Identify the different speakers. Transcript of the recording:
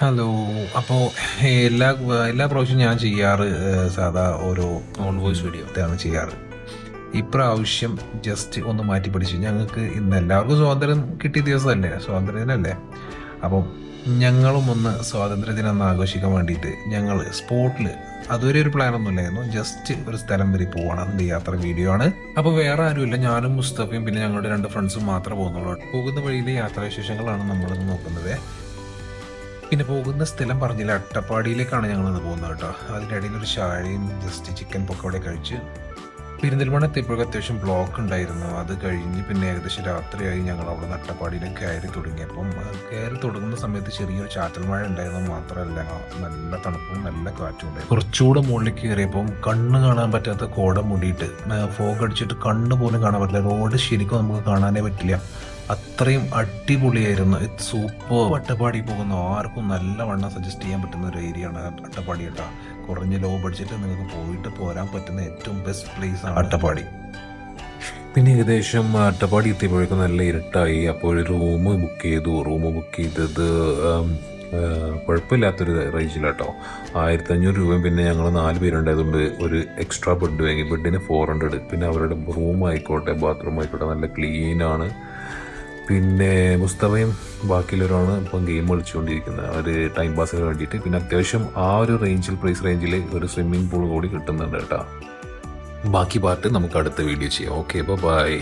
Speaker 1: Hello. അപ്പോൾ എല്ലാ എല്ലാ പ്രാവശ്യവും ഞാൻ ചെയ്യാറ് സാധാ ഓരോ
Speaker 2: ഓൺ വോയിസ് വീഡിയോ
Speaker 1: ഇതാണ് ചെയ്യാറ്. ഇപ്രാവശ്യം ജസ്റ്റ് ഒന്ന് മാറ്റി പിടിച്ചു. ഞങ്ങൾക്ക് ഇന്ന് എല്ലാവർക്കും സ്വാതന്ത്ര്യം കിട്ടിയ ദിവസമല്ലേ, സ്വാതന്ത്ര്യദിനല്ലേ. അപ്പം ഞങ്ങളും ഒന്ന് സ്വാതന്ത്ര്യദിനം ഒന്ന് ആഘോഷിക്കാൻ വേണ്ടിയിട്ട് ഞങ്ങൾ സ്പോട്ടിൽ, അതുവരെ ഒരു പ്ലാനൊന്നും ഇല്ലായിരുന്നു, ജസ്റ്റ് ഒരു സ്ഥലം വരെ പോവാണ്. അതിൻ്റെ യാത്ര വീഡിയോ ആണ്. അപ്പോൾ വേറെ ആരുമില്ല, ഞാനും മുസ്തഫയും പിന്നെ ഞങ്ങളുടെ 2 ഫ്രണ്ട്സും മാത്രമേ പോകുന്നുള്ളൂ. പോകുന്ന വഴിയിലെ യാത്രാവിശേഷങ്ങളാണ് നമ്മളിന്ന് നോക്കുന്നത്. പിന്നെ പോകുന്ന സ്ഥലം പറഞ്ഞില്ല, അട്ടപ്പാടിയിലേക്കാണ് ഞങ്ങളിന്ന് പോകുന്നത് കേട്ടോ. അതിൻ്റെ ഇടയിൽ ഒരു ചായയും ജസ്റ്റ് ചിക്കൻ പൊക്കോടെ കഴിച്ച് പെരിന്തൽമണ്ണ എത്തിയപ്പോഴൊക്കെ അത്യാവശ്യം ബ്ലോക്ക് ഉണ്ടായിരുന്നു. അത് കഴിഞ്ഞ് പിന്നെ ഏകദേശം രാത്രിയായി ഞങ്ങൾ അവിടെ നിന്ന് അട്ടപ്പാടിയിലേക്ക് കയറി തുടങ്ങി. അപ്പം കയറി തുടങ്ങുന്ന സമയത്ത് ചെറിയൊരു ചാറ്റൽ മഴ ഉണ്ടായിരുന്നു. മാത്രമല്ല നല്ല തണുപ്പും നല്ല കാറ്റും ഉണ്ടായിരുന്നു. കുറച്ചുകൂടെ മുകളിലേക്ക് കയറിയപ്പം കണ്ണ് കാണാൻ പറ്റാത്ത കോട മൂടിയിട്ട് ഫോഗ് അടിച്ചിട്ട് കണ്ണ് പോലും കാണാൻ പറ്റില്ല. റോഡ് ശരിക്കും നമുക്ക് കാണാനേ പറ്റില്ല. അത്രയും അടിപൊളിയായിരുന്നു. സൂപ്പർ. അട്ടപ്പാടി പോകുന്ന ആർക്കും നല്ല വണ്ണം സജസ്റ്റ് ചെയ്യാൻ പറ്റുന്ന ഒരു ഏരിയ ആണ് അട്ടപ്പാടി കേട്ടോ. കുറഞ്ഞ ലോ ബഡ്ജറ്റിൽ നിങ്ങൾക്ക് പോയിട്ട് പോരാൻ പറ്റുന്ന ഏറ്റവും ബെസ്റ്റ് പ്ലേസ് ആണ് അട്ടപ്പാടി. പിന്നെ ഏകദേശം അട്ടപ്പാടി എത്തിയപ്പോഴേക്കും നല്ല ഇരുട്ടായി. അപ്പോൾ ഒരു റൂം ബുക്ക് ചെയ്തു. ബുക്ക് ചെയ്തത് കുഴപ്പമില്ലാത്തൊരു റേഞ്ചിലാട്ടോ. 1500 രൂപയും പിന്നെ ഞങ്ങൾ 4 പേരുണ്ടായതുകൊണ്ട് ഒരു എക്സ്ട്രാ ബെഡ് വാങ്ങി. ബെഡിന് 400. പിന്നെ അവരുടെ റൂം ആയിക്കോട്ടെ ബാത്റൂം ആയിക്കോട്ടെ നല്ല ക്ലീനാണ്. പിന്നെ മുസ്തഫയും ബാക്കിയുള്ളവരാണ് ഇപ്പം ഗെയിം കളിച്ചുകൊണ്ടിരിക്കുന്നത്, ഒരു ടൈം പാസിന് വേണ്ടിയിട്ട്. പിന്നെ അത്യാവശ്യം ആ ഒരു പ്രൈസ് റേഞ്ചിൽ ഒരു സ്വിമ്മിംഗ് പൂൾ കൂടി കിട്ടുന്നുണ്ട് കേട്ടോ. ബാക്കി പാർട്ട് നമുക്ക് അടുത്ത വീഡിയോ ചെയ്യാം. Okay, by.